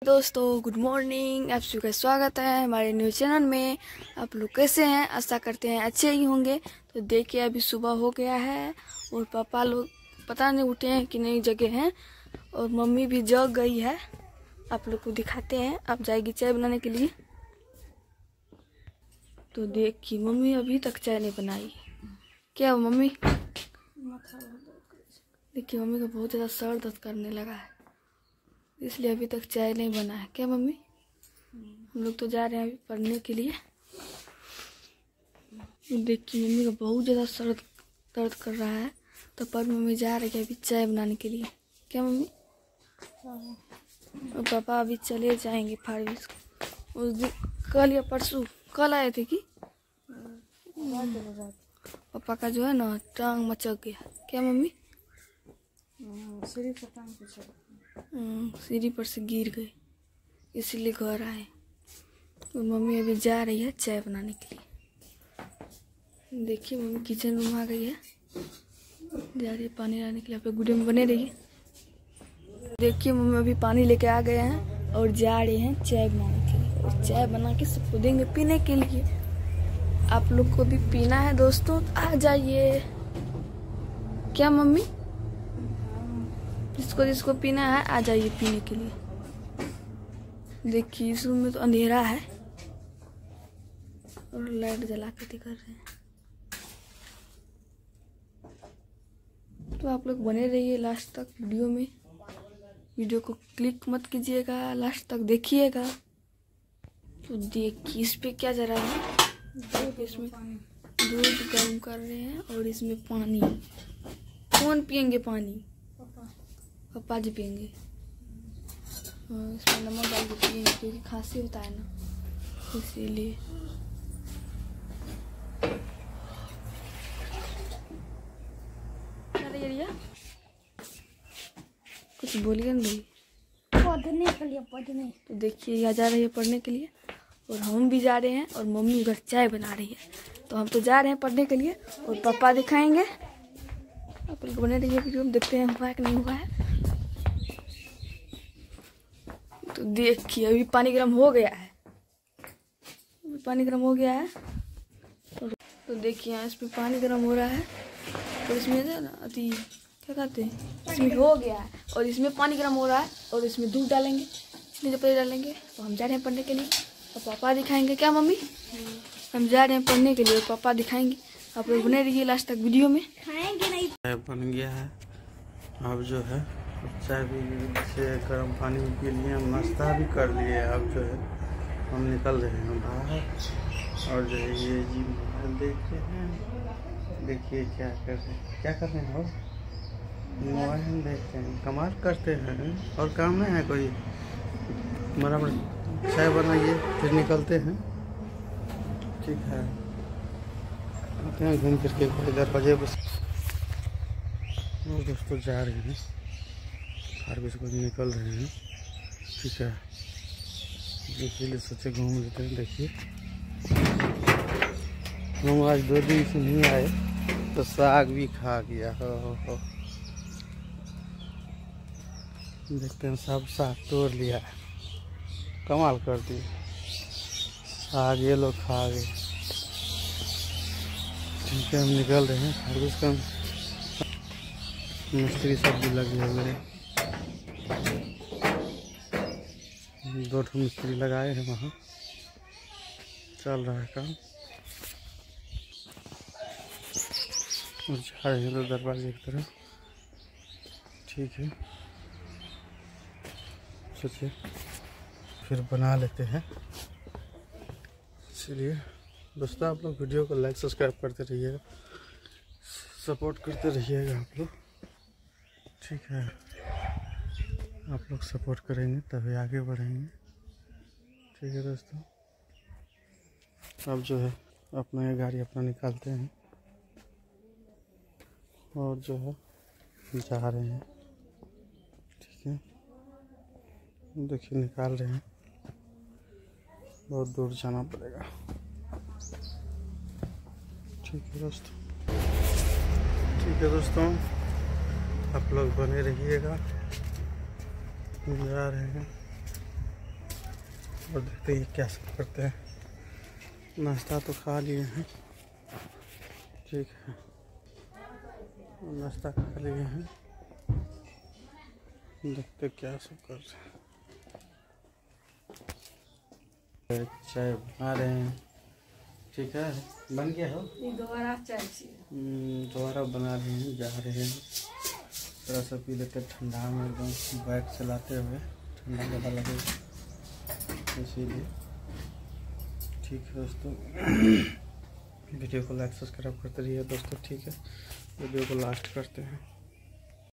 दोस्तों good morning, आप सभी का स्वागत है हमारे न्यूज चैनल में। आप लोग कैसे हैं? आशा करते हैं अच्छे ही होंगे। तो देखिए अभी सुबह हो गया है और पापा लोग पता नहीं उठे हैं कि नहीं जगे हैं, और मम्मी भी जग गई है। आप लोग को दिखाते हैं, आप जाएगी चाय बनाने के लिए। तो देखिए मम्मी अभी तक चाय नहीं बनाई। क्या हो मम्मी? देखिए मम्मी का बहुत ज़्यादा सर दर्द करने लगा है, इसलिए अभी तक चाय नहीं बना है। क्या मम्मी? हम लोग तो जा रहे हैं अभी पढ़ने के लिए। देखिए मम्मी का बहुत ज़्यादा सर दर्द कर रहा है, तो पर मम्मी जा रही है अभी चाय बनाने के लिए। क्या मम्मी? और पापा अभी चले जाएंगे फारबिस। उस दिन कल या परसों कल आए थे कि पापा का जो है ना टांग मचक गया। क्या मम्मी? सीढ़ी पर से गिर गए, इसीलिए घर आए। और मम्मी अभी जा रही है चाय बनाने के लिए। देखिए मम्मी किचन रूम आ गई है, जा रही है पानी लाने के लिए। आप वीडियो में बने रहिए। देखिए मम्मी अभी पानी लेके आ गए हैं और जा रहे हैं चाय बनाने के लिए, और चाय बना के सबको देंगे पीने के लिए। आप लोग को भी पीना है दोस्तों, आ जाइए। क्या मम्मी? जिसको जिसको पीना है आ जाइए पीने के लिए। देखिए इस रूम में तो अंधेरा है और लाइट जला के कर रहे हैं। तो आप लोग बने रहिए लास्ट तक वीडियो में। वीडियो को क्लिक मत कीजिएगा, लास्ट तक देखिएगा। तो देखिए इस पे क्या जरा है, इसमें दूध गर्म कर रहे हैं और इसमें पानी। कौन पियेंगे पानी? पापा जी पियेंगे। इसमें नमक डाल के पियेंगे क्योंकि खांसी होता है ना, इसीलिए। अरे रिया कुछ बोलिए ना भाई। पढ़ने के लिए पढ़ने। तो देखिए यहाँ जा रही है पढ़ने के लिए, और हम भी जा रहे हैं, और मम्मी उधर चाय बना रही है। तो हम तो जा रहे हैं पढ़ने के लिए, और पापा दिखाएंगे। आप लोग बने रहिए वीडियो में, देखते हैं हुआ है कि नहीं हुआ है। तो देखिए अभी पानी गर्म हो गया है, पानी गर्म हो गया है। तो देखिए यहाँ इसमें पानी गर्म हो रहा है, और इसमें जो है ना अति क्या कहते हैं, इसमें हो गया है, और इसमें पानी गर्म हो रहा है, और इसमें दूध डालेंगे, इसमें जो डालेंगे। तो हम जा रहे हैं पढ़ने के लिए, और पापा दिखाएंगे। क्या मम्मी? हम जा रहे हैं पढ़ने के लिए और पापा दिखाएंगे। आप लोग बने रहिए लास्ट तक वीडियो में। खाएंगे नहीं। चाय बन गया है, अब जो है चाय भी से गर्म पानी भी पी लिए, हम नाश्ता भी कर लिए। अब जो है हम निकल रहे हैं बाहर, और जो है ये जी मोबाइल देख रहे हैं। देखिए क्या कर रहे हैं हो? मोबाइल देखते हैं, कमाल करते हैं, और काम नहीं है कोई। बराबर चाय बनाइए फिर निकलते हैं। ठीक है, आते हैं घूम फिर के दरवाजे बस। और दोस्तों जा रहे हैं फारबिस को निकल रहे हैं। ठीक है, इसीलिए सोचे घूम लेते हैं। देखिए हम आज 2 दिन से नहीं आए, तो साग भी खा गया। हो देखते हैं, सब साग तोड़ लिया है, कमाल कर दी। साग ये लोग खा गए। ठीक है, हम निकल रहे हैं फारबिस का। मिस्त्री सब भी लगे हुए हैं, 2 मिस्त्री लगाए हैं, वहाँ चल रहा है काम। और जा रहे हैं तो दरवाजे की तरफ। ठीक है, सोचिए फिर बना लेते हैं। इसलिए दोस्तों आप लोग वीडियो को लाइक सब्सक्राइब करते रहिएगा, सपोर्ट करते रहिएगा आप लोग। ठीक है, आप लोग सपोर्ट करेंगे तभी आगे बढ़ेंगे। ठीक है दोस्तों, अब जो है अपना ये गाड़ी अपना निकालते हैं, और जो है जा रहे हैं। ठीक है, देखिए निकाल रहे हैं, बहुत दूर जाना पड़ेगा। ठीक है दोस्तों, आप लोग बने रहिएगा। जा रहे हैं और देखते हैं क्या सब करते हैं। नाश्ता तो खा लिए हैं, ठीक है, नाश्ता खा लिए हैं, देखते क्या सब कर रहे हैं। चाय बना रहे हैं, ठीक है, बन गया हो, दोबारा चाय दोबारा बना रहे हैं, जा रहे हैं, थोड़ा सा पी लेते ठंडा में, एकदम बाइक चलाते हुए ठंडा ज़्यादा लगेगा इसीलिए। ठीक है दोस्तों, वीडियो को लाइक सब्सक्राइब करते रहिए दोस्तों, ठीक है, वीडियो को लास्ट करते हैं।